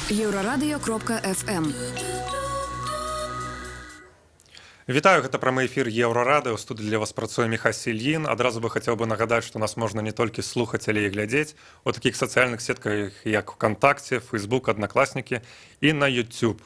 Еўрарадыё.фм. Вітаю, гэта прамы эфір Еўрарадыё. У студыі для вас працуе Міхась Ільін. Адразу бы хацеў бы нагадаць, што нас можна не толькі слухаць, але і глядзець у такіх сацыяльных сетках, як ВКонтакце, Фейсбук, Аднакласнікі і на YouTube.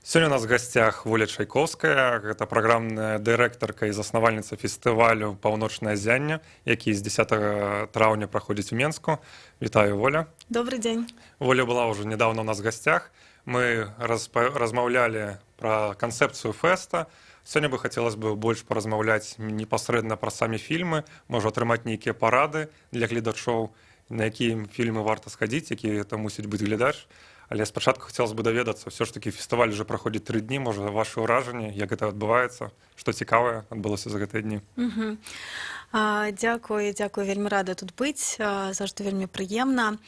Сёння у нас в гасцях Воля Чайковская, гэта праграмная дырэктарка і заснавальніца фестывалю «Паўночнае зянне», які з 10 траўня праходзіць у Менску. Вітаю, Воля. Добрый день. Воля была ўжо недавно у нас в гасцях. Мы размаўлялі пра канцэпцыю фэста. Сёння бы хацелось бы больш паразмаўляць непасрэдна пра самі фільмы, можа атрымаць нейкія парады для гледачоў, на якія фільмы варта схадзіць, які это мусіць быць глядач. Але спачатку хацелось бы даведацца, ўсё ж такі фестываль уже праходзіць 3 дні, можа, вашы ўражанні, як гэта адбываецца, што цікавае адбылося за гэтыя дні. Дзякую, вельмі рада тут быць, заўжды вельмі прыемна.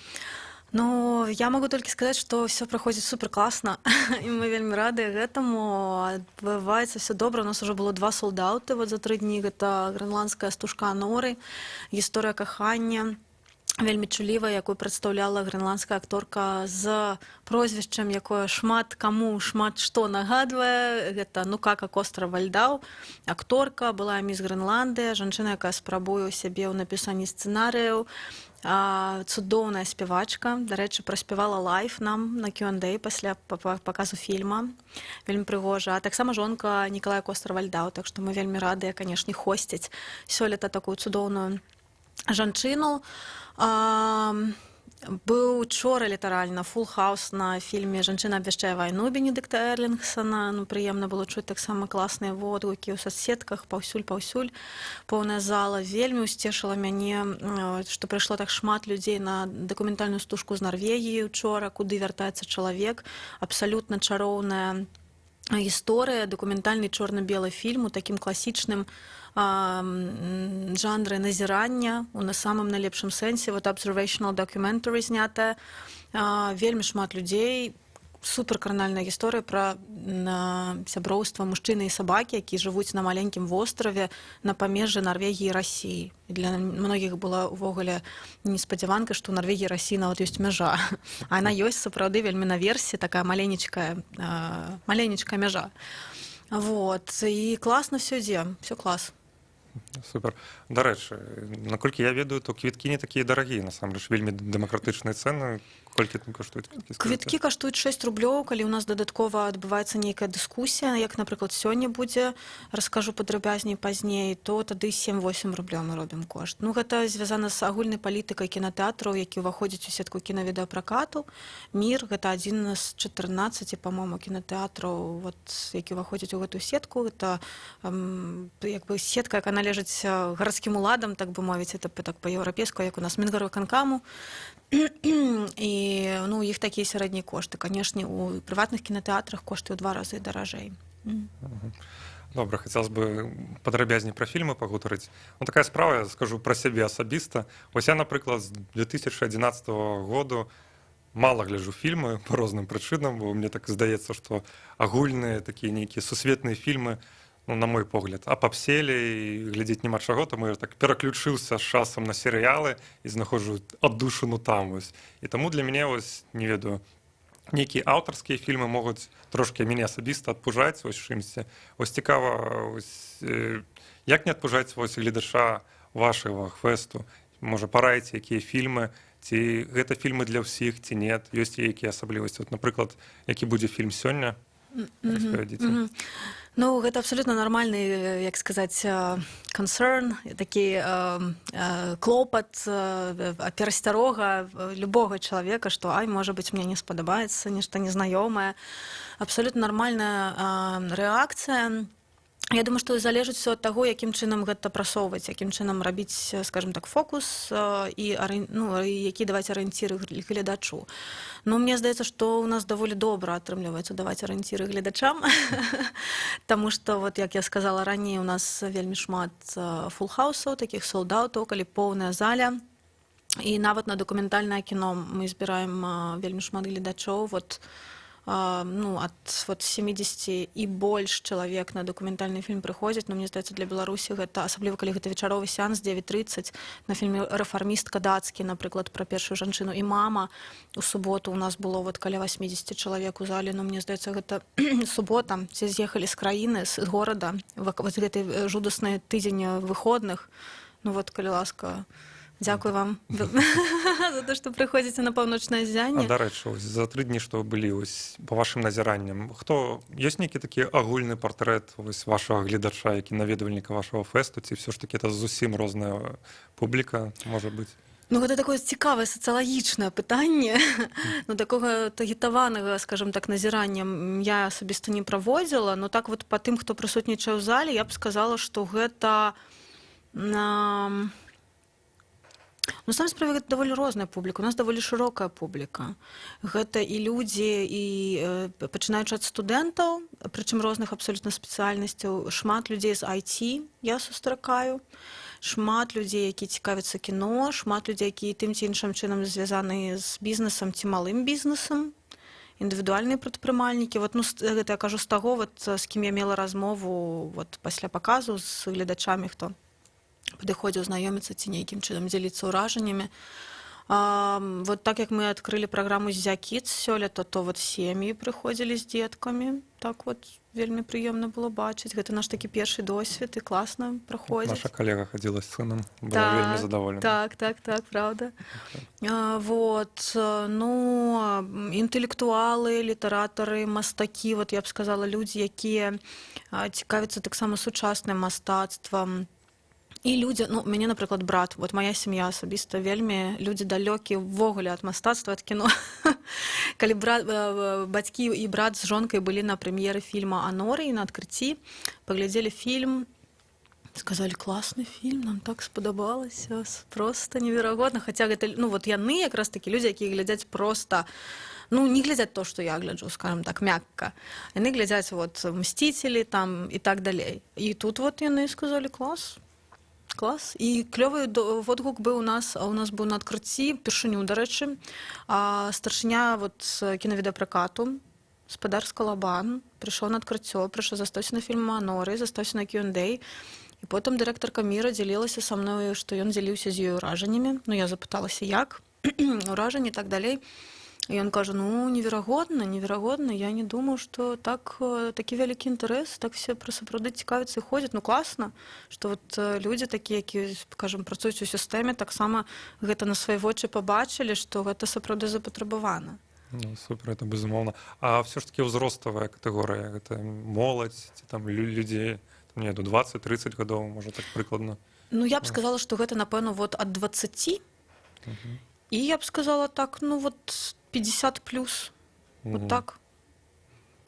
Ну, я могу толькі сказаць, што ўсё праходзіць суперкласна, і мы вельмі рады гэтаму. Адбываецца ўсё добра. У нас уже было 2 солдаўты за 3 дні. Гэта грэнландская стужка Аноры, гісторыя кахання, вельмі чулівая, якую прадстаўляла грэнландская акторка з прозвішчам, якое шмат каму шмат што нагадвае. Гэта Нукака Костра-Вальдау. Акторка была міс Грэнландыя, жанчына, якая спрабуе сябе ў напісанні сцэнарыяў. Цудоўная спявачка, дарэчы, праспявала лайв нам на Q&A пасля паказу фільма. Вельмі прыгожа. А таксама жонка Нікалая Костра-Вальдау, так што мы вельмі радыя, канешне, хосціць сёлета такую цудоўную жанчыну. Быў учора літаральна фул хаус на фільме «Жанчына абвяшчае вайну» Бенедыкта Эрлінгсона. Ну, прыемна было чуць таксама класныя водгукі ў соцсетках, паўсюль, поўная зала. Вельмі ўсцешыла мяне, што прыйшло так шмат людзей на дакументальную стужку з Нарвегіі учора, куды вяртаецца чалавек. Абсалютна чароўная гісторыя, дакументальны чорна-белы фільм у такім класічным жанры назірання, у самым найлепшым сэнсе, observational documentary знятая. Вельмі шмат людзей. Суперкранальная гісторыя пра сяброўства мужчыны і сабакі, які жывуць на маленькім востраве на памежжы Нарвегіі і Расіі. Для многіх была ўвогуле неспадзяванка, што ў Нарвегіі і Расіі нават ёсць мяжа. А яна ёсць сапраўды вельмі наверсе, такая маленечкая мяжа. Вот. І класна все ідзе, все клас. Супер. Дарэчы, наколькі я ведаю, то квіткі не такія дарагія, насамрэч, вельмі дэмакратычныя цэны. Колькі там каштуюць квіткі? Квіткі каштуюць 6 рублёў, калі ў нас дадаткова адбываецца нейкая дыскусія, як, напрыклад, сёння будзе, раскажу падрабязней пазней, то тады 7-8 рублёў мы робім кошт. Ну, гэта звязана з агульнай палітыкай кінатэатраў, які ўваходзіць у сетку кінавідэапракату. «Мір» — гэта адзін з 14, па-мому, кінатэатраў, які ўваходзяць у гэтую сетку. Гэта сетка, якая належыць гарадскім уладам, так бы мовіць, это так па-еўрапейску, як у нас Мінгарвыканкаму. І у іх такія сярэднія кошты. Канешне, у прыватных кінатэатрах кошты ў 2 разы даражэй. Добра, хацелось бы падрабязней пра фільмы пагутарыць. Ну, такая справа, я скажу пра сябе асабіста. Вось я, напрыклад, з 2011 году мала гляджу фільмы па розным прычынам, бо мне так здаецца, што агульныя такія нейкія сусветныя фільмы, ну, на мой погляд, апапселі і глядзець няма чаго, таму я так пераключыўся з часам на серыялы і знаходжу аддушыну там. Вось. І таму для мяне, вось, не ведаю, нейкія аўтарскія фільмы могуць трошкі мяне асабіста адпужаць вось чымсьці. Вось цікава, вось, як не адпужаць вось гледача вашага фэсту? Можа, параіце, якія фільмы, ці гэта фільмы для ўсіх, ці нет, ёсць якія асаблівасці? Вот, напрыклад, які будзе фільм сёння? Распавядзіце. Ну, гэта абсолютно нармальны, як сказаць, concern, такі клопат, перасцярога любога чалавека, што, можа быць, мне не спадабаецца, нешта незнаёмае. Абсолютно нармальная рэакцыя. Я думаю, што залежыць усё ад таго, якім чынам гэта прасоўваць, якім чынам рабіць, скажем так, фокус і які даваць арыенціры гледачу. Ну, мне здаецца, што ў нас даволі добра атрымліваецца даваць арыенціры гледачам, таму што, як я сказала раней, у нас вельмі шмат фулхаусаў, такіх солдаўтаў, калі поўная заля. І нават на дакументальнае кіно мы збіраем вельмі шмат гледачоў. ну, от вот 70 і больш чалавек на дакументальны фільм прыходзяць, но мне здаецца, для Беларусі гэта, асабліва калі гэта вечаровы сеанс 9:30, на фільме «Рэфармістка» дацкі, напрыклад, пра першую жанчыну, і «Мама» у суботу у нас было вот каля 80 чалавек у зале, но мне здаецца, гэта субота, все з'ехалі з краіны, з горада, вот гэты жудасны тыдзень выходных, ну вот, калі ласка, дзякуй вам за то, што прыходзіце на паўночнае ззянне. Дарэчы, за 3 дні, што былі па вашым назіранням, ёсць нейкі такі агульны партрэт вашага гледача, які наведвальніка вашага фэсту, ці ўсё ж такі это зусім розная публіка можа быць? Ну, гэта такое цікавае сацыялагічнае пытанне. Ну, такога таргетаванага, скажем так, назірання я асабіста не праводзіла, но так вот па тым, хто прысутнічае ў зале, я б сказала, што гэта... Ну, сам справе, гэта даволі розная публіка. У нас даволі шырокая публіка. Гэта і людзі, і пачынаючы ад студэнтаў, прычым розных абсолютна спецыяльнасцяў, шмат людзей з IT я сустракаю, шмат людзей, які цікавяцца кіно, шмат людзей, які тым ці іншым чынам звязаны з бізнесам ці малым бізнесам, індывідуальныя прадпрымальнікі. Вот, ну, гэта я кажу з таго, вот, з кім я мела размову вот, пасля паказу з гледачамі, хто падыходзіў знаёміцца ці нейкім чынам дзеліцца ўражаннямі. Вот так як мы адкрылі праграму «Зя-Кідс» сёлета, то вот сем'і прыходзілі з дзеткамі. Так вот вельмі прыемна было бачыць. Гэта наш такі першы досвед і класна праходзіць. Наша калега хадзіла з сынам, была вельмі задаволена. Так, правда. Вот, ну, інтэлектуалы, літаратары, мастакі, вот я б сказала, людзі, якія цікавяцца таксама сучасным мастацтвам. І людзі, ну, мяне, напрыклад, брат, вот моя сям'я асабіста вельмі, людзі далёкія ўвогуле ад мастацтва, ад кіно. Калі бацькі і брат з жонкай былі на прэм'еры фільма «Аноры» на адкрыцці, паглядзелі фільм, сказалі, класны фільм, нам так спадабалася, проста неверагодна. Хаця гэта, ну, вот яны якраз такі людзі, якія глядзяць проста, ну, не глядзяць то, што я гляджу, скажем так, мякка. Яны глядзяць вот «Мсціцелі» там і так далей. І тут вот яны сказалі, клас. І клёвы водгук быў у нас быў на адкрыцці, першыню, дарэчы, старшыня вот кінавідэапракату, спадар Скалабан, прыйшоў на адкрыццё, прыйшоў, застаўся на фільм «Аноры», застаўся на Q&A, і потым дырэктарка Міра дзялілася са мною, што ён дзяліўся з ёй уражаннямі. Ну, я запыталася, як, уражанні і так далей. І ён кажа, ну, неверагодна, я не думаю, што такі вялікі інтарэс, так все сапраўды цікавяцца і ходзяць. Ну, класна, што вот людзі такія, якія, скажем, працуюць у сістэме, таксама гэта на свае вочы пабачылі, што гэта сапраўды запатрабавана. Ну, супер, это безумоўна. А все ж таки ўзроставая катэгорыя, гэта моладзь, ці там людзей, не, до 20-30 гадоў, можа так прыкладна? Ну, я б сказала, што гэта, напэўна, вот ад 20, і я б сказала так, ну, вот 50 плюс, вот так.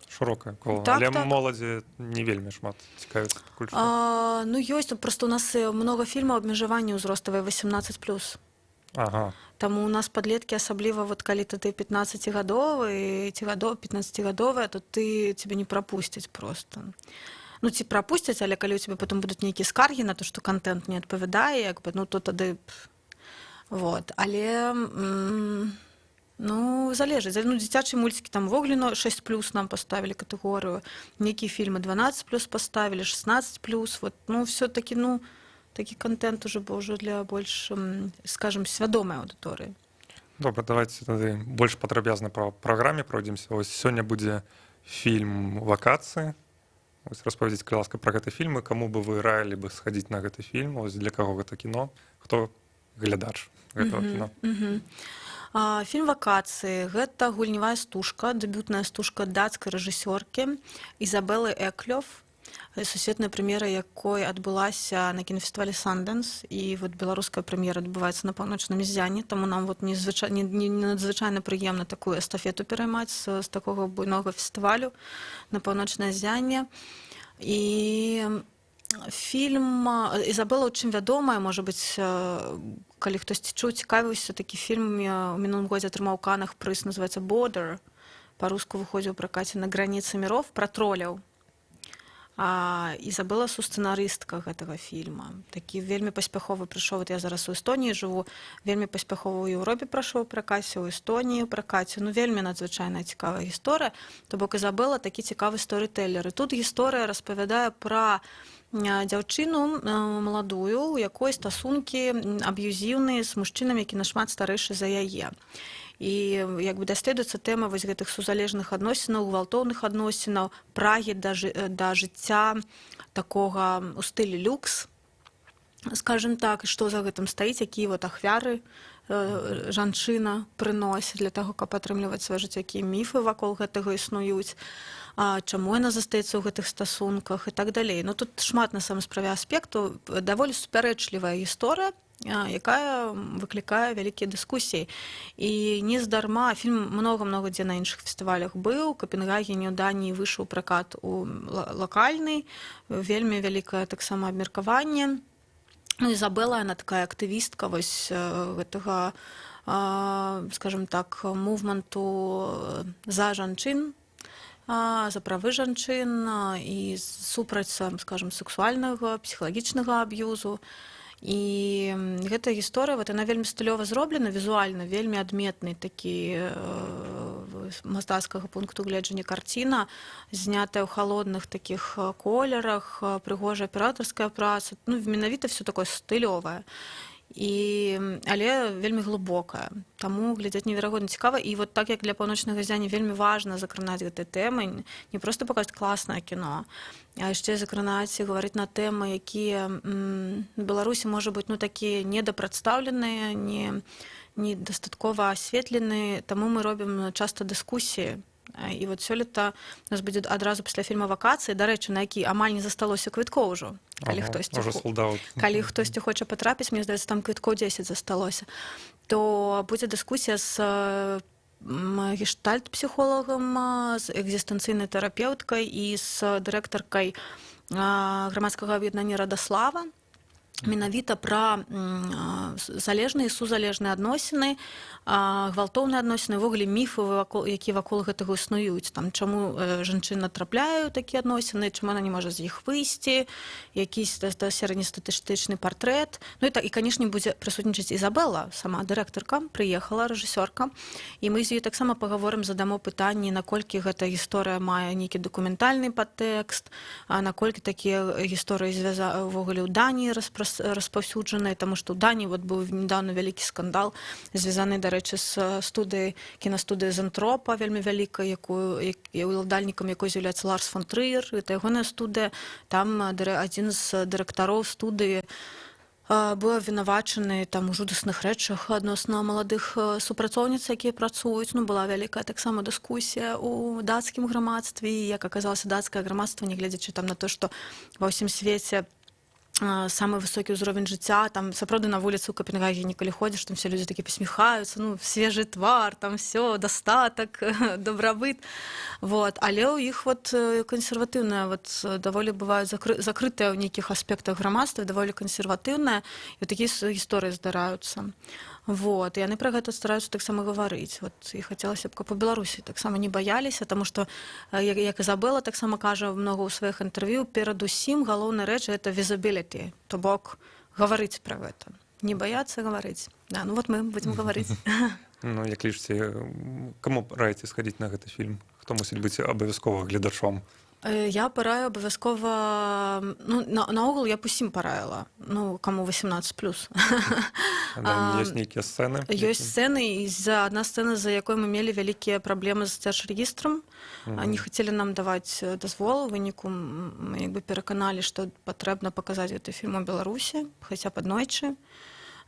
Шырокае кола. Але моладзі не вельмі шмат цікавіцца пакуль што. Ну, ёсць, просто у нас много фільмаў абмежавання ўзроставае 18 плюс. Ага. Таму у нас падлеткі, асабліва вот калі ты 15-гадовы, 15-гадовая, то тебе не прапусцяць просто. Ну, ці прапусцяць, але калі у тебе потом будуць нейкія скаргі на то, што контент не адпавядае, як бы, ну, то тады... Вот, але... Ну, залежыць. Ну, дзіцячыя мульцікі там ввогуле 6 плюс нам паставілі катэгорыю, нейкія фільмы 12 плюс паставілі, 16 плюс, вот, ну, все-таки, ну, такі контент уже быў для больш, скажем, свядомай аўдыторыі. Добра, давайте тады больш падрабязна па праграме пройдземся. Вось сёння будзе фільм «Вакацыі». Вось распавядзіце, калі ласка, пра гэты фільм, і каму бы вы раілі бы схадзіць на гэты фільм, вось для каго гэта кіно, хто глядач гэтага кіно. Фільм «Вакацыі» — гэта гульнявая стужка, дэбютная стужка дацкай рэжысёркі Ізабелы Эклёв, сусветная прэм'ера якой адбылася на кінафестывалі «Сандэнс», і вот беларуская прэм'ера адбываецца на паўночным ззяне, таму нам вот надзвычайна прыемна такую эстафету пераймаць з такога буйнога фестывалю на паўночнае ззянне. І фільм Ізабела чым вядомая, можа быць, калі хтосьці чуў, цікавіўся, такі фільм у мінулым годзе атрымаў у Канах прыз, называецца «Border», па-руску выходзіў у пракаце «На граніцы міров», пра троляў. Ізабела сусцэнарыстка гэтага фільма. Такі вельмі паспяховы прыйшоў, вот я зараз у Эстоніі жыву, вельмі паспяхова ў Еўропе прайшоў у пракаце, у Эстоніі ў пракаце. Ну, вельмі надзвычайная цікавая гісторыя. То бок Ізабела такі цікавы сторытэлер. І тут гісторыя распавядае пра дзяўчыну маладую, у якой стасункі аб'юзіўныя з мужчынам, які нашмат старэйшы за яе. І як бы даследуецца тэма вось гэтых сузалежных адносінаў, гвалтоўных адносінаў, прагі да жыцця такога у стылі люкс, скажем так, і што за гэтым стаіць, якія вот ахвяры жанчына прыносіць для таго, каб атрымліваць сваё жыццё, якія міфы вакол гэтага існуюць, чаму яна застаецца ў гэтых стасунках і так далей. Ну тут шмат на самой справе аспектаў, даволі супярэчлівая гісторыя, якая выклікае вялікія дыскусіі. І нездарма фільм многа-многа дзе на іншых фестывалях быў, Капенгагене, у Даніі выйшаў пракат у лакальны, вельмі вялікае таксама абмеркаванне. Ну, Ізабела, яна такая актывістка вось гэтага, скажем так, мувменту за жанчын, за правы жанчын і супраць, скажем, сексуальнага, псіхалагічнага аб'юзу. І гэта гісторыя, вот, яна вельмі стылёва зроблена, візуальна, вельмі адметны такі мастацкага пункту гледжання карціна, знятая ў халодных такіх колерах, прыгожая аператарская праца, ну, менавіта все такое стылёвае. Але вельмі глыбокая. Таму глядзець неверагодна цікава. І вот так як для паўночнага зяні вельмі важна закранаць гэтай тэмы, не проста паказаць класнае кіно, а яшчэ закранаць і гаварыць на тэмы, якія в Беларусі, можа быць, ну, такія недапрадстаўленыя, недастаткова асветленыя, таму мы робім часта дыскусіі. І вот сёлета у нас будзе адразу пасля фільма «Вакацыі», дарэчы, на які амаль не засталося квіткоў ўжо. Калі хтосьці хоча патрапіць, мне здаецца, там квіткоў 10 засталося, то будзе дыскусія з гештальт-псіхолагам, з экзістэнцыйнай тэрапеўткай і з дырэктаркай грамадскага аб'яднання «Радаслава», менавіта пра залежныя і сузалежныя адносіны, гвалтоўныя адносіны, увогуле міфы, якія вакол гэтага існуюць. Там, чаму жанчына трапляе ў такія адносіны, чаму яна не можа з іх выйсці, якийсь сярэднестатыстычны партрэт. Ну і канешне, будзе прысутнічаць Ізабела, сама дырэктарка, прыехала, рэжысёрка, і мы з ёй таксама пагаворым, задамо пытанні, наколькі гэта гісторыя мае нейкі дакументальны падтэкст, наколькі такія гісторыі увогуле ў Даніі распаўсюджаныя, таму што ў Даніі вот быў недавно вялікі скандал, звязаны, дарэчы, з кінастудыяй «Зентропа», вельмі вялікай, уладальнікам якой з'яўляецца Ларс фон Трыер. Гэта ягоная студыя. Там адзін з дырэктароў студыі быў абвінавачаны там у жудасных рэчах адносна маладых супрацоўніц, якія працуюць. Ну, была вялікая таксама дыскусія ў дацкім грамадстве. І, як аказалася, дацкае грамадства, нягледзячы там на то, што ва ўсім свеце самы высокі ўзровень жыцця, там сапраўды на вуліцы ў Капенгагене, калі ходзіш, там все людзі такі пасміхаюцца, ну, свежы твар, там все, дастатак, добрабыт. Вот. Але ў іх вот кансерватыўная, вот, даволі бываюць закрытыя ў нейкіх аспектах грамадства, даволі кансерватыўная, і такія гісторыі здараюцца. Вот. І яны пра гэта стараюцца таксама гаварыць. Вот. І хацелася б, каб у Беларусі таксама не баяліся, таму што, як Ізабела таксама кажа многа ў сваіх інтэрв'ю, перадусім галоўная рэч — гэта visibility, то бок гаварыць пра гэта. Не баяцца гаварыць. Да, ну вот мы будзем гаварыць. Ну, як лічыце, каму раіце схадзіць на гэты фільм? Хто мусіць быць абавязкова гледачом? Я параю абавязкова, ну, наогул я б усім параіла, ну, каму 18+. Ёсць нейкія сцэны? Ёсць сцэны, і адна сцэна, за якой мы мелі вялікія праблемы з дзяржрэгістрам. Не хацелі нам даваць дазвол, у выніку мы як бы пераканалі, што патрэбна паказаць гэты фільм у Беларусі, хаця б аднойчы.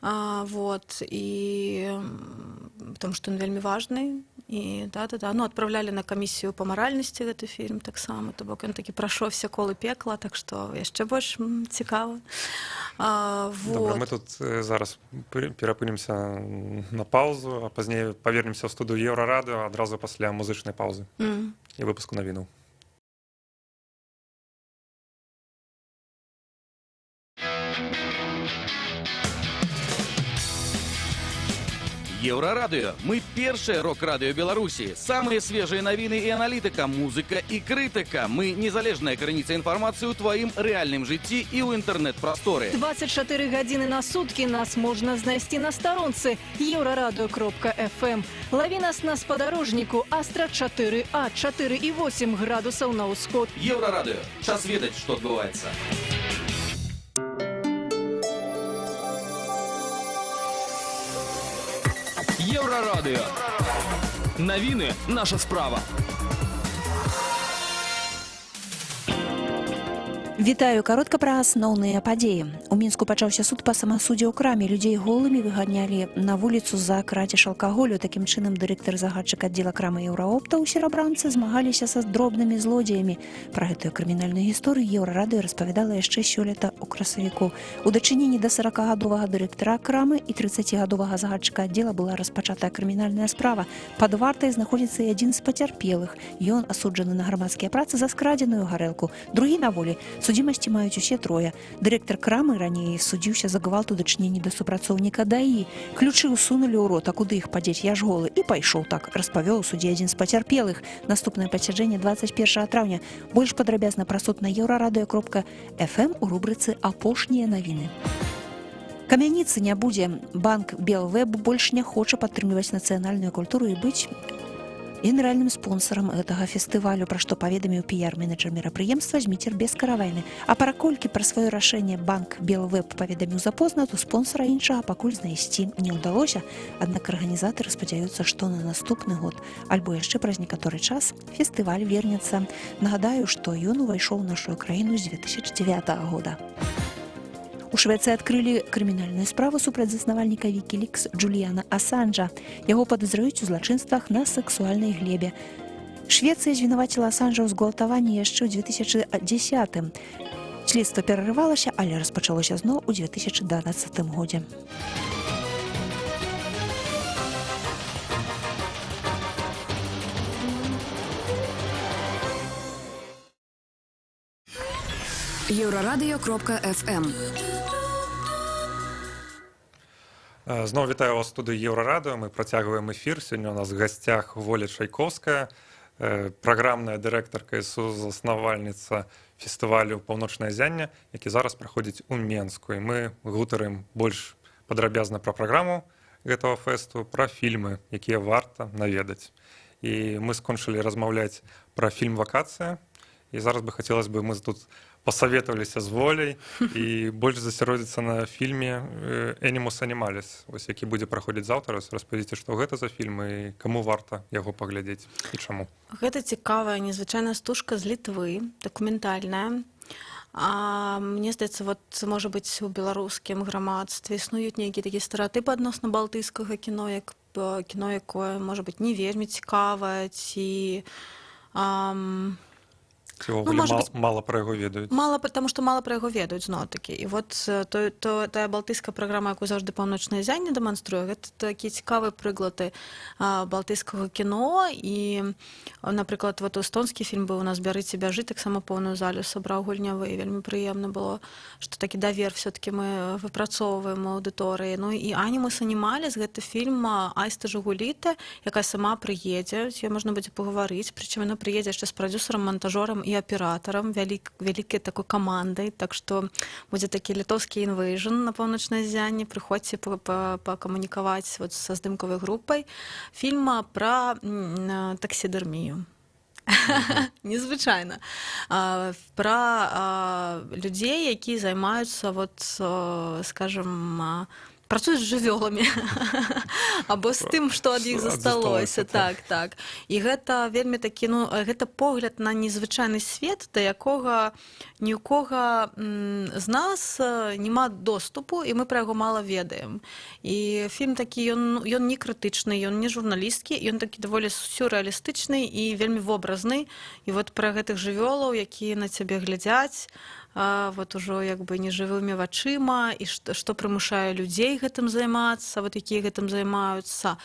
Вот, і потому што ён вельмі важны. І ну, адпраўлялі на камісію па маральнасці гэты фільм таксама, то бок ён такі прайшоў все колы пекла, так што яшчэ больш цікава. Добра, мы тут зараз перапынемся на паўзу, а пазней павернемся ў студыю Еўрарадыо адразу пасля музычнай паўзы і выпуску навінаў. Еўрарадыё. Мы першае рок-радыё Беларусі. Самыя свежыя навіны і аналітыка, музыка і крытыка. Мы незалежная крыніца інфармацыі ў тваім рэальным жыцці і ў інтэрнэт-прасторы. 24 гадзіны на суткі нас можна знайсці на старонцы еўрарадыё.фм. Лаві нас на спадарожніку Астра 4А, 4,8 градусаў на ўсход. Еўрарадыё. Час ведаць, што адбываецца. Еўрарадыё. Навіны – наша справа. Вітаю, каротка пра асноўныя падзеі. У Мінску пачаўся суд па самасудзе ў краме. Людзей голымі выганялі на вуліцу за крадзеж алкаголю. Такім чынам, дырэктар загадчык аддзела крамы «Еўраопта» ў серабранцы змагаліся са дробнымі злодзеямі. Пра гэтую крымінальную гісторыю «Еўрарадыё» распавядала яшчэ сёлета ў красавіку. У дачыненні да 40-гадовага дырэктара крамы і 30-гадовага загадчыка аддзела была распачатая крымінальная справа. Пад вартай знаходзіцца і адзін з пацярпелых. Ён асуджаны на грамадскія працы за скрадзеную гарэлку. Другі на волі. Судзімасці маюць усе трое. Дырэктар крамы раней судзіўся за гвалт у дачыненні да супрацоўніка ДАІ. Ключы ўсунулі ў рот, а куды іх падзець, я ж голы. І пайшоў так, распавёў у судзе адзін з пацярпелых. Наступнае пасяджэнне 21 траўня. Больш падрабязна пра суд на еўрарадыё.фм у рубрыцы «Апошнія навіны». Камяніцы не будзе. Банк Белвеб больш не хоча падтрымліваць нацыянальную культуру і быць генеральным спонсорам гэтага фестывалю, пра што паведаміў піяр-менеджер мерапрыемства Зміцер Бескаравайны. А параколькі пра сваё рашэнне банк Белвеб паведаміў запозна, то спонсора іншага пакуль знайсці не ўдалося. Аднак арганізатары спадзяюцца, што на наступны год альбо яшчэ праз некаторы час фестываль вернецца. Нагадаю, што ён увайшоў у нашу краіну з 2009 года. У Швецыі адкрылі крымінальную справу супраць заснавальніка Wikileaks Джуліяна Асанжа. Яго падазраюць у злачынствах на сэксуальнай глебе. Швецыя звінаваціла Асанжа ў згвалтаванні яшчэ ў 2010-м. Следства перарывалася, але распачалося зноў у 2012 годзе. Еўрарадыё.фм. Зноў вітаю вас у студыі Еўрарадыё. Мы працягваем эфір. Сёння у нас в гасцях Воля Чайковская, праграмная дырэктарка і сузаснавальніца фестывалю «Паўночнае зянне», які зараз праходзіць у Менску. І мы гутарым больш падрабязна пра праграму гэтага фэсту, пра фільмы, якія варта наведаць. І мы скончылі размаўляць пра фільм «Вакацыя». І зараз бы хацелось бы мы тут пасаветаваліся з Воляй і больш засяродзіцца на фільме «Animus Animalis», вось які будзе праходзіць заўтра. Распавядзіце, што гэта за фільм і каму варта яго паглядзець і чаму. Гэта цікавая, незвычайная стужка з Літвы, дакументальная. Мне здаецца, вот, можа быць, у беларускім грамадстве існуюць нейкія такія стэрэатыпы адносна балтыйскага кіно, як кіно, якое, можа быць, не вельмі цікавае, ці мало пра яго ведаюць. Мала, потому што мала пра яго ведаюць, зноў-такі. І вот тая балтыйская праграма, якую заўжды «Паўночнае зянне» дэманструе, гэта такія цікавыя прыклады балтыйскага кіно. І, напрыклад, вот эстонскі фільм быў у нас «Бярыце, бяжы», таксама поўную залю сабраў гульнявы, і вельмі прыемна было, што такі давер все-таки мы выпрацоўваем у аўдыторыі. Ну і «Animus Animalis» — гэта фільм Айсты Жагуліты, якая сама прыедзе, з ёй можна будзе пагаварыць, прычым яна прыедзе яшчэ з прадзюсарам, монтажёрам і аператарам, вялікай такой камандай, так што будзе такі літоўскі інвэйжн на «Паўночнае зянне». Прыходзьце пакамунікаваць вот са здымкавай групай. Фільм пра таксідэрмію. Незвычайна. Пра людзей, якія займаюцца, вот, скажем, працуюць з жывёламі або з тым, што ад іх засталося. Так. І гэта вельмі такі, ну, гэта погляд на незвычайны свет, да якога ні ў кога з нас няма доступу, і мы пра яго мала ведаем. І фільм такі, ён не крытычны, ён не журналісткі, ён такі даволі сюррэалістычны і вельмі вобразны. І вот пра гэтых жывёлаў, якія на цябе глядзяць, вот ужо як бы нежывымі вачыма, і што прымушае людзей гэтым займацца, вот якія гэтым займаюцца,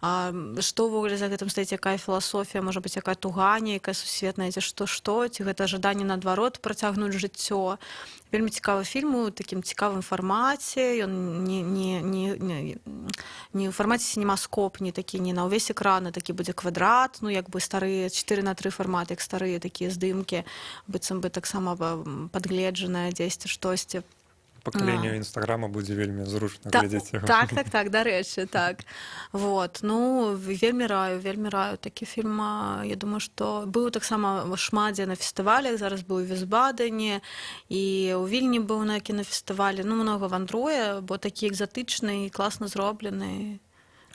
што ўвогуле за гэтым стаіць, якая філасофія, можа быць, якая туга, якая сусветная, ці што, ці гэта жаданне наадварот працягнуць жыццё. вельмі цікавы фільм у такім цікавым фармаце. Ён не ў фармаце сінемаскоп, не такі не на ўвесь экран, а такі будзе квадрат, ну як бы старыя 4:3 фармат, як старыя такія здымкі, быццам бы таксама падгледжаныя дзесьці штосьці. Пакаленню інстаграма будзе вельмі зручна глядзець яго. Так, дарэчы, так. Вот. Ну, вельмі раю такі фільм. Я думаю, што быў таксама шмат дзе на фестывалях, зараз быў у Вісбадене, і ў Вільні быў на кінафестывалі. Ну, многа вандруе, бо такі экзатычны і класна зроблены.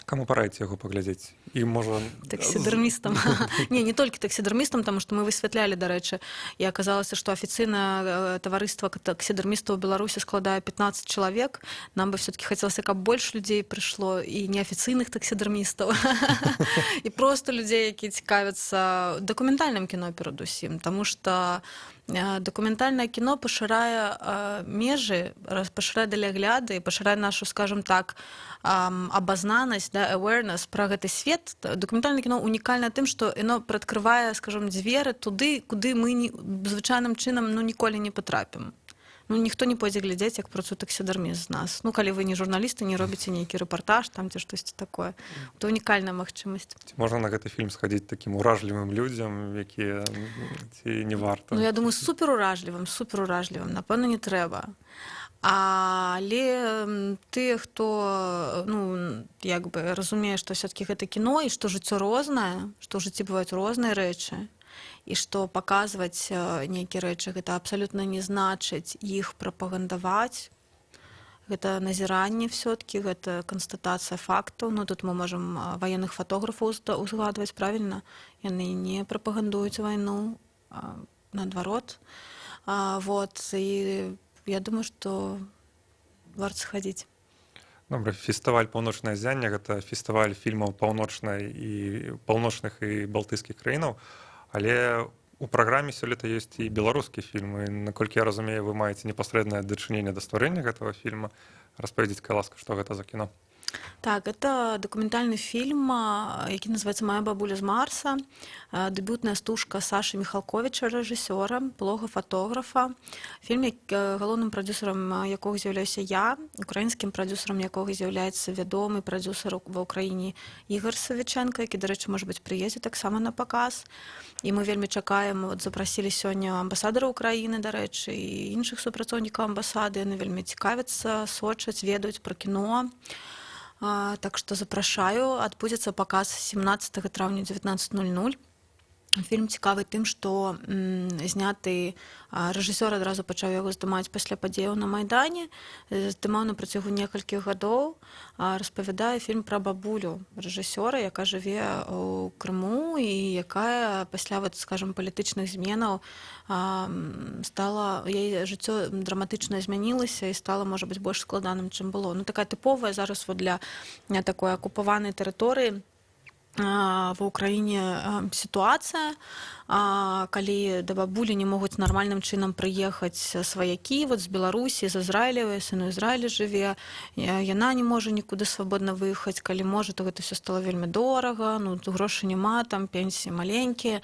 Каму параіце яго паглядзець? І можа... Таксідэрмістам. Не толькі таксідэрмістам, таму што мы высвятлялі, дарэчы, і аказалася, што афіцыйнае таварыства таксідэрмістаў у Беларусі складае 15 чалавек. Нам бы все-таки хацелася, каб больш людзей прыйшло, і неафіцыйных таксідэрмістаў, і проста людзей, якія цікавяцца дакументальным кіно перадусім, таму што дакументальнае кіно пашырае межы, пашырае далягляды, пашырае нашу, скажем так, абазнанасць, awareness пра гэты свет. Дакументальнае кіно унікальна тым, што яно прыадкрывае, скажем, дзверы туды, куды мы звычайным чынам ніколі не патрапім. Ніхто не пойдзе глядзець, як працуе таксідэрміст з нас. Калі вы не журналісты, не робіце нейкі рэпартаж, там ці штосьці такое. Это унікальная магчымасць. Ці можна на гэты фільм схадзіць такім уражлівым людзям, якія ці не варта? Я думаю, суперуражлівым, напэўна, не трэба. Але тыя, хто як бы разумее, што все-таки гэта кіно і што жыццё рознае, што ў жыцці бываюць розныя рэчы, і што паказваць нейкія рэчы, гэта абсалютна не значыць іх прапагандаваць. Гэта назіранне все-таки, гэта канстатацыя фактаў. Тут мы можам ваенных фатографаў узгадваць, правільна? Яны не прапагандуюць вайну, наадварот. Вот, і я думаю, што варта схадзіць. Добра, фестываль «Паўночнае ззянне» — гэта фестываль фільмаў паўночных і балтыйскіх краінаў, але у праграме сёлета ёсць і беларускі фільм, і, наколькі я разумею, вы маеце непасрэднае дачыненне да стварэння гэтага фільма. Распавядзіце, калі ласка, што гэта за кіно? Так, это документальный фильм, який называется «Моя бабуля з Марса». Дебютная стужка Саши Михалковича, рэжысёра, блога-фотографа. Фільм, галоўным прадюсерам якога з'яўляюся я, украінскім прадюсерам якога з'яўляецца вядомы прадюсер ва ўкраіне Ігор Савіченко, які, дарэчы, можа быць, прыедзе таксама на паказ. І мы вельмі чакаем, запрасілі сёння амбасадара Украіны, дарэчы, і іншых супрацоўнікаў амбасады. Яны вельмі цікавяцца, сочаць, ведаюць пра кіно. Так што запрашаю, адбудзецца паказ 17 траўня 19:00. Фільм цікавы тым, што зняты рэжысёр адразу пачаў яго здымаць пасля падзеяў на Майдане, здымаў на працягу некалькіх гадоў, распавядае фільм пра бабулю рэжысёра, якая жыве ў Крыму і якая пасля, скажем, палітычных зменаў стала, яе жыццё драматычна змянілася і стала, можа быць, больш складаным, чым было. Такая тыповая зараз для такой акупаванай тэрыторыі ва ўкраіне сітуацыя, калі да бабулі не могуць нармальным чынам прыехаць сваякі з Беларусі, з Ізраіля, сын у Ізраілі жыве, яна не можа нікуды свабодна выехаць, калі можа, то гэта все стало вельмі дорага, грошай няма, там пенсіі маленькія,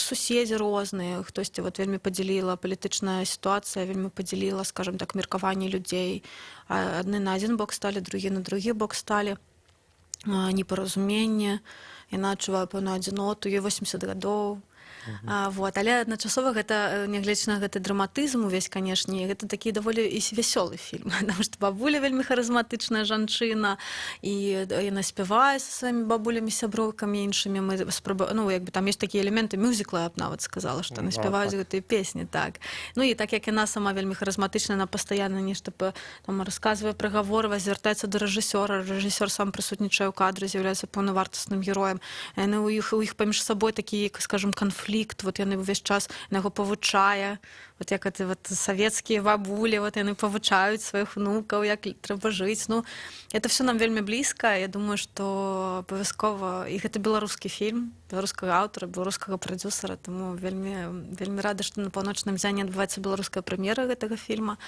суседзі розныя, хтосьці вельмі падзяліла, палітычная сітуацыя вельмі падзяліла, скажем так, меркаванне людзей. Адны на адзін бок сталі, другі на другі бок сталі. Непаразуменне, яна адчувае пэўную адзіноту, ёй 80 гадоў. Але адначасова гэта, нягледзячы на гэты драматызм увесь, канешне, гэта такі даволі і вясёлы фільм, таму што бабуля вельмі харызматычная жанчына, і яна спявае са сваімі бабулямі, сяброўкамі іншымі. Там ёсць такія элементы мюзікла, я б нават сказала, што яны спяваюць гэтыя песні, так. І так як яна сама вельмі харызматычная, яна пастаянна нешта расказвае, прагаворвае, звяртаецца да рэжысёра, рэжысёр сам прысутнічае ў кадры, з'яўляецца паўнавартасным героем. Яны у іх паміж сабой такі, скажем, канфлікт, яны ўвесь час яго павучае, як савецкія бабулі, яны павучаюць сваіх унукаў, як трэба жыць. Это все нам вельмі блізка. Я думаю, што абавязкова, і гэта беларускі фільм, беларускага аўтара, беларускага прадзюсара, таму вельмі рада, што на паўночным зяне адбываецца беларуская прэм'ера гэтага фільма.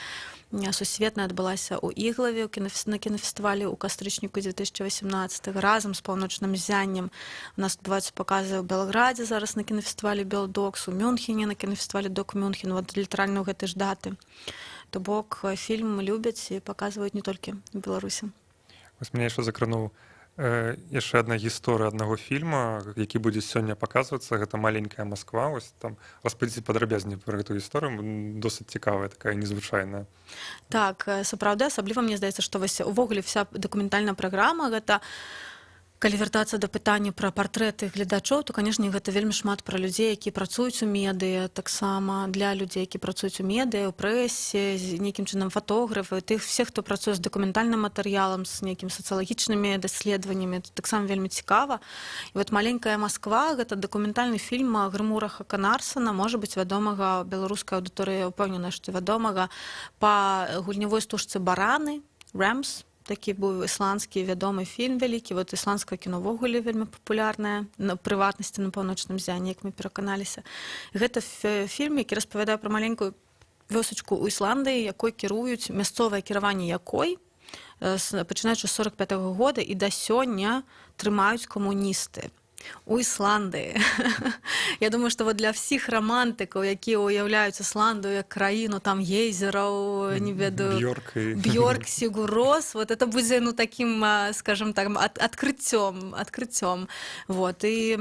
Сусветная адбылася ў Іглаве на кінафестывалі ў кастрычніку 2018 разам з паўночным зяннем. У нас адбываюцца паказы ў Белградзе зараз на кінафестывалі Белдокс, у Мюнхене на кінафестывалі Док Мюнхен, вот літаральна ў гэтай ж даты. То бок фільм любяць і паказваюць не толькі ў Беларусі. Вось мяне яшчэ закрануў яшчэ адна гісторыя аднаго фільма, які будзе сёння паказвацца, гэта маленькая Масква. Вось там распавядзіце падрабязней пра гэтую гісторыю, досыць цікавая, такая незвычайная. Так, сапраўды, асабліва мне здаецца, што вось увогуле вся дакументальная праграма гэта, калі вяртацца да пытання пра партрэты гледачоў, то, канешне, гэта вельмі шмат пра людзей, які працуюць у медыа, таксама для людзей, які працуюць у медыа, у прэсе, з нейкім чынам фатографы, тых всех, хто працуе з дакументальным матэрыялам, з нейкім сацыялагічнымі даследаваннямі, это таксама вельмі цікава. І вот «Маленькая Масква» — гэта дакументальны фільм Грымура Хаканарсана, можа быць, вядомага беларускай аўдыторыі, упэўнена, што вядомага па гульнявой стужцы «Бараны», «Рэмс», такі быў ісландскі вядомы фільм вялікі, вот ісландскае кіно ўвогуле вельмі папулярнае, на прыватнасці на паўночным зяне, як мы пераканаліся. Гэта фільм, які распавядае пра маленькую вёсачку ў Ісландыі, якой кіруюць, мясцовае кіраванне якой, пачынаючы з 45-го года і да сёння трымаюць камуністы у Ісландыі. Я думаю, што вот для всіх романтыкаў, якія уяўляюць Ісландыю як краіну, там гейзераў, не ведаю, Бьорк, Сігур Рос, вот это будзе, ну, таким, скажем так, адкрыццём. Вот, і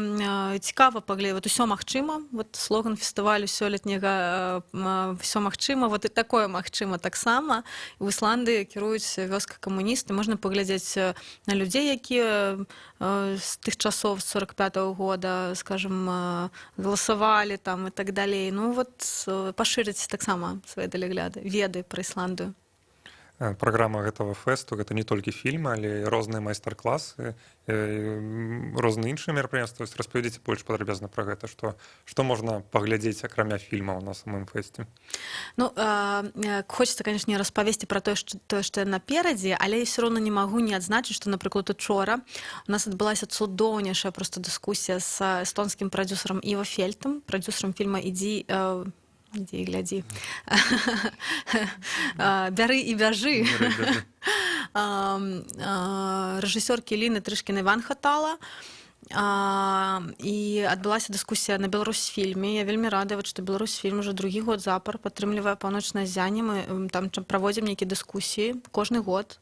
цікава паглядзець, вот усё магчыма, вот слоган фестывалю сёлетняга «Всё магчыма», вот і такое магчыма таксама. У Ісландыі кіруюць вёска камуністы, можна паглядзець на людзей, якія з тых часоў, з 45-го года, скажем, галасавалі там і так далей. Ну вот пашырыць таксама свае далягляды, веды пра Ісландыю. Праграма гэтага фэсту гэта не толькі фільмы, але і розныя майстар-класы, розныя іншыя мерапрыемствы. Распавядзіце больш падрабязна пра гэта, што можна паглядзець акрамя фільмаў на самым фэсце. Ну, хочется, конечно, распавесці пра тое, што наперадзе, але я ўсё роўна не магу не адзначыць, што, напрыклад, учора у нас адбылася цудоўнейшая проста дыскусія з эстонскім прадзюсарам Іва Фельтам, прадзюсарам фільма «Ідзі і глядзі». «Бяры і бяжы». Рэжысёркі Ліны Трышкінай Ванхатала. І адбылася дыскусія на Беларусьфільме. Я вельмі рада, што Беларусьфільм уже другі год запар падтрымлівае паўночнае зяне. Мы там праводзім нейкія дыскусіі кожны год.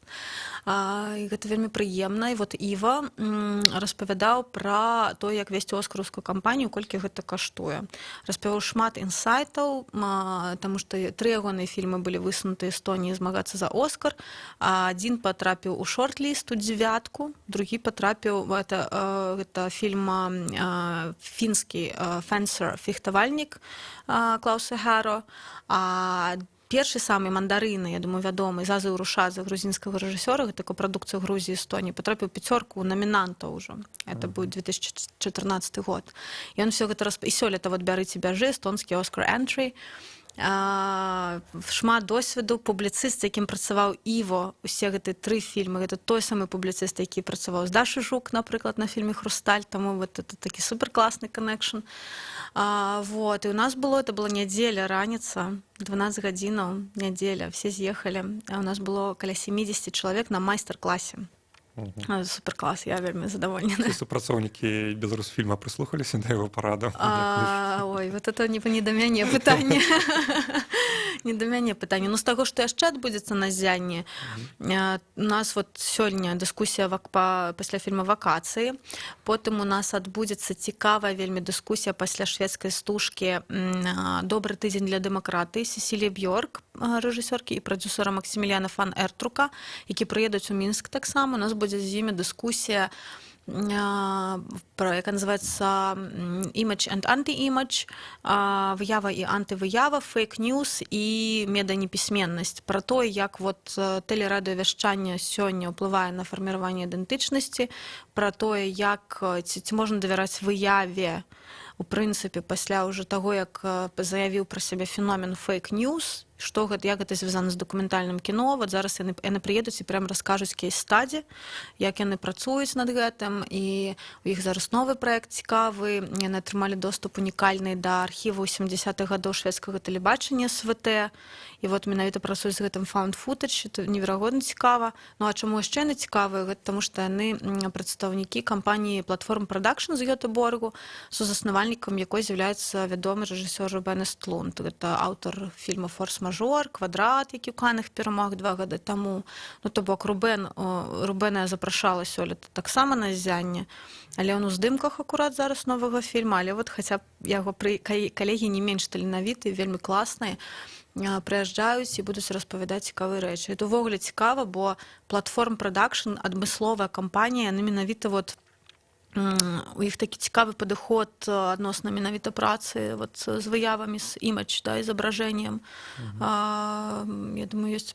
І гэта вельмі прыемна. І вот Іва распавядаў пра то, як весці оскараўскую кампанію, колькі гэта каштуе. Распавяў шмат інсайтаў, таму што 3 ягоныя фільмы былі высунуты Эстоніі змагацца за Оскар. Адзін патрапіў у шорт-ліст, у 9-ку, другі патрапіў, гэта фільм фінскі «Фенсер», фехтавальнік Клауса Гаро, а першы самы «Мандарыны», я думаю, вядомы, Зазы Урушадзе, грузінскага рэжысёра, гэта капрадукцыя Грузіі і Эстонії, патрапіў 5-ку намінантаў ужо. Это быў 2014 год. І ён всё гэта і сёлета вот «Бярыце бяжы», эстонскі «Оскар Энтрі». Шмат досведу, публіцыст, якім працаваў Іво, усе гэтыя 3 фільмы, гэта той самы публіцыст, які працаваў з Дашай Жук, напрыклад, на фільме «Хрусталь», таму вот это такі суперкласны канекшн. Вот, і у нас это была нядзеля, раніца, 12 гадзінаў, нядзеля, все з'ехалі, а у нас было каля 70 чалавек на майстар-класе. Суперклас, я вельмі задавольнена. Ці супрацоўнікі Беларусьфільма прыслухаліся да яго параду? Ой, вот это не да мяне пытанне. Не да мяне пытанне. Ну, з таго, што яшчэ адбудзецца на зянні, у нас вот сёння дыскусія пасля фільма «Вакацыі», потым у нас адбудзецца цікавая вельмі дыскусія пасля шведскай стужкі «Добры тыдзень для дэмакратыі» Сесілі Бьорк, рэжысёркі, і прадзюсара Максіміліяна фан Эртрука, які прыедуць у Мінск таксама. У нас будзе з імі дыскусія, яка называецца «Image and Anti-Image», выява і антывыява, фейк-ньюс і меданепісьменнасць. Пра то, як вот тэлерадыёвяшчанне сёння ўплывае на фарміраванне ідэнтычнасці, пра тое, як ці можна давяраць выяве, у прынцыпе, пасля ўжо таго, як заявіў пра сябе феномен фейк-ньюс, як гэта звязана з дакументальным кіно. Вот зараз яны прыедуць і прям раскажуць кейс-стадзі, як яны працуюць над гэтым, і у іх зараз новы праект цікавы. Яны атрымалі доступ унікальны да архіву 70-х гадоў шведскага тэлебачання СВТ, і вот менавіта працуюць з гэтым found footage, это неверагодна цікава. Ну а чаму яшчэ яны цікавыя? Гэта таму што яны прадстаўнікі кампаніі Platform Production з Гётэборгу, сузаснавальнікам якой з'яўляецца вядомы рэжысёр Рубен Өстлунд. Гэта аўтар фільма «Форс-мажор», «Квадрат», які ў Каннах перамог 2 гады таму. Ну, то бок Рубена я запрашала сёлета таксама на ззянне, але ён у здымках акурат зараз новага фільма, але вот хаця б яго калегі не менш таленавітыя, вельмі класныя, прыязджаюць і будуць распавядаць цікавыя рэчы. Это ўвогуле цікава, бо Platform Production, адмысловая кампанія, яны менавіта вот у іх такі цікавы падыход адносна менавіта працы вот з выявамі, з імідж, да, зображэннем. Я думаю, ёсць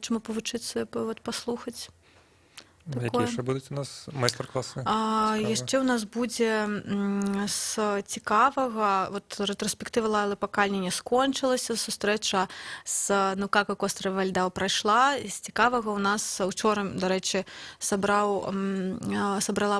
чаму павучыцца, паслухаць. Якія яшчэ будуць у нас майстар-класы? Яшчэ ў нас будзе з цікавага, вот рэтраспектыва Лайлы Пакальні не скончылася, сустрэча з «Ну как как остров льда» прайшла. З цікавага у нас учора, дарэчы, сабралі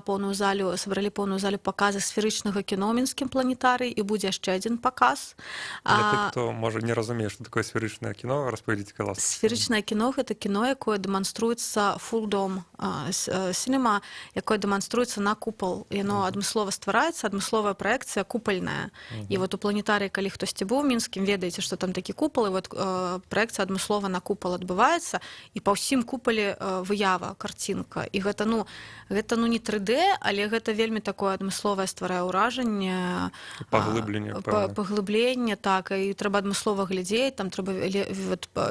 поўную залю паказы сферычнага кіно ў мінскім планетарыі, і будзе яшчэ адзін паказ. Для тых, хто, можа, не разумее, што такое сферычнае кіно, распавядзіце, калі ласка. Сферычнае кіно – гэта кіно, якое дэманструецца фулдом, сінема, якое дэманструецца на купал. Яно адмыслова ствараецца, адмысловая праекцыя купальная. І вот у планетарыі, калі хтосьці быў у Мінскім, ведаеце, што там такі купал, і вот праекцыя адмыслова на купал адбываецца, і па ўсім купале выява, карцінка. І гэта, гэта не 3D, але гэта вельмі такое адмысловае стварае ўражанне. Паглыбленне, так, і трэба адмыслова глядзець, там трэба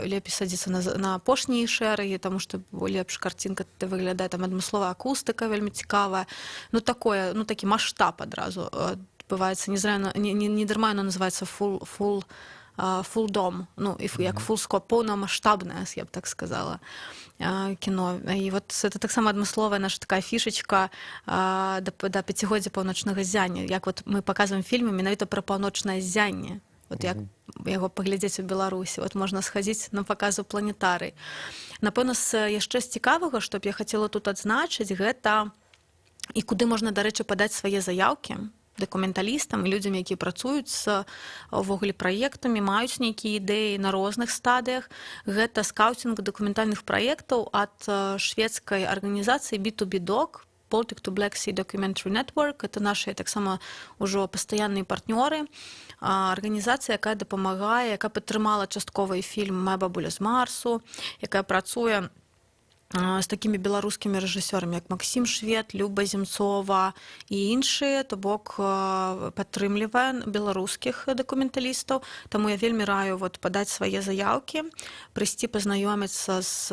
лепей садзіцца на апошнія шэрагі, таму што лепш карцінка выглядае, там адмысловая акустыка вельмі цікавая. Ну, такое, такі маштаб адразу адбываецца. Не дарма яно называецца фулдом, як фулскоп, поўнамаштабнае, я б так сказала, кіно. І вот это таксама адмысловая наша такая фішачка да 5-годдзя паўночнага ззяння. Як вот мы паказваем фільмы менавіта пра паўночнае ззянне. Вот як яго паглядзець у Беларусі. Вот можна схадзіць на паказ у планетарый. Напэўна, яшчэ з цікавага, што б я хацела тут адзначыць, гэта і куды можна, дарэчы, падаць свае заяўкі дакументалістам і людзям, якія працуюць з увогуле праектамі, маюць нейкія ідэі на розных стадыях. Гэта скаутинг дакументальных праектаў ад шведскай арганізацыі B2B Doc, Baltic to Black Sea Documentary Network. Это наши таксама ўжо пастаянныя партнёры. Арганізацыя, якая дапамагае, якая падтрымала частковы фільм «Моя бабуля з Марсу», якая працуе з такімі беларускімі рэжысёрамі, як Максім Швед, Люба Земцова і іншыя, то бок падтрымлівае беларускіх дакументалістаў. Таму я вельмі раю падаць свае заяўкі, прыйсці пазнаёміцца з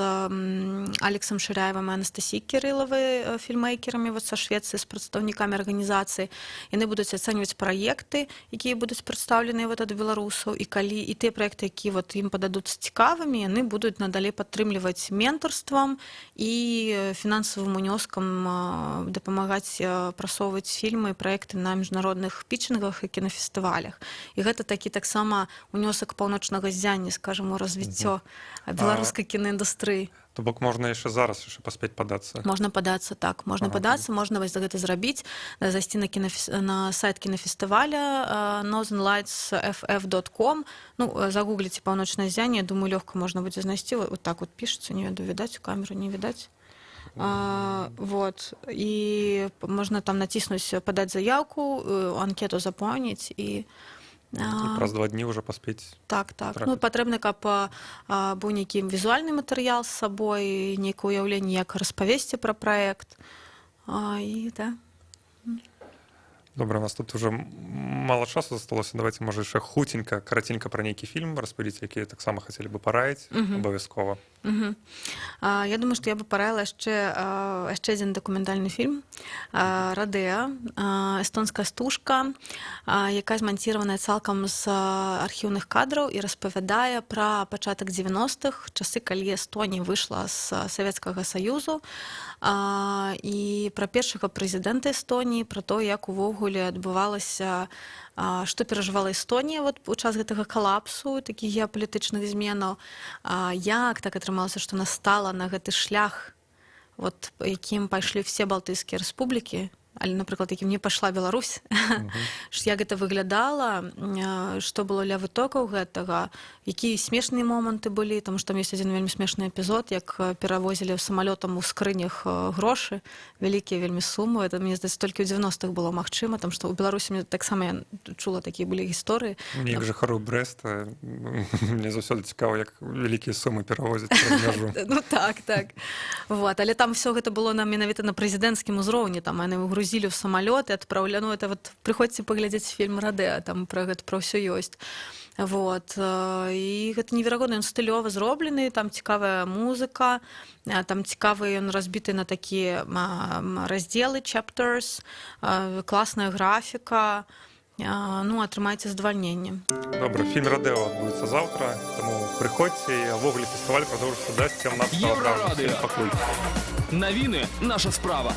Алексам Шыряевым і Анастасіяй Кірылавай, фільмейкерамі са Швецыі, з прадстаўнікамі арганізацыі. Яны будуць ацэньваць праекты, якія будуць прадстаўленыя ад беларусаў, і тыя праекты, якія ім пададуцца цікавымі, яны будуць надалей падтрымліваць ментарствам і фінансавым унёскам дапамагаць прасоўваць фільмы і праекты на міжнародных пітчынгах і кінафестывалях. І гэта такі таксама унёсак паўночнага ззяння, скажам, у развіццё беларускай кінаіндустрыі. То бок можна яшчэ зараз паспець падацца? Можна падацца, так. Можна падацца, можна гэта зрабіць, зайсці на сайт кінафестываля northernlightsff.com, загугліце «Паўночнае ззянне», я думаю, лёгка можна будзе знайсці, вот так вот пішацца, не ведаю, відаць, у камеру не відаць. Вот, і можна там націснуць «Падаць заяўку», анкету запоўніць і праз 2 дні ўжо паспець. Так. Патрэбна, каб быў нейкі візуальны матэрыял з сабой, нейкае ўяўленне, як распавесці пра праект. Добра, у нас тут уже мало часу засталося. Давайте, можа, яшчэ хуценька, караценька пра нейкі фільм распавядзіць, які таксама хацелі бы параіць, абавязкова. Я думаю, што я бы параіла яшчэ адзін дакументальны фільм «Радеа», эстонская стужка, якая зманціраваная цалкам з архіўных кадраў і распавядае пра пачатак 90-х, часы, калі Эстонія выйшла з Савецкага Саюзу, і пра першага прэзідэнта Эстоніі, пра то, як увогуле увогуле адбывалася, што перажывала Эстонія вот у час гэтага калапсу, такіх геапалітычных зменаў, як так атрымалася, што настала на гэты шлях, вот, якім пайшлі все балтыйскія рэспублікі, але, напрыклад, якім не пайшла Беларусь, як гэта выглядала, што было ля вытокаў гэтага, якія смешныя моманты былі, таму што там ёсць адзін вельмі смешны эпізод, як перавозілі самалётам у скрынях грошы, вялікія вельмі сумы. Это, мне здаецца, толькі ў 90-х было магчыма, таму што ў Беларусі таксама я чула такія былі гісторыі. Мне як жыхару Брэста, мне заўсёды цікава, як вялікія сумы перавозяць праз мяжу. Ну так. Вот. Але там все гэта было менавіта на прэзідэнцкім узроўні, там яны грузілі ў самалёт і адпраўлялі, ну это вот прыходзьце паглядзець фільм «Радэа», там пра гэта пра ўсё ёсць. Вот. І гэта неверагодна, ён стылёва зроблены, там цікавая музыка, там цікавы ён разбіты на такія раздзелы, chapters, класная графіка, ну, атрымайце задавальненне. Добра, фільм «Радэо» адбудзецца заўтра, таму прыходзьце, і увогуле фестываль прадоўжыцца да 17 травня. Еўрарадыё. Пакуль. Навіны наша справа.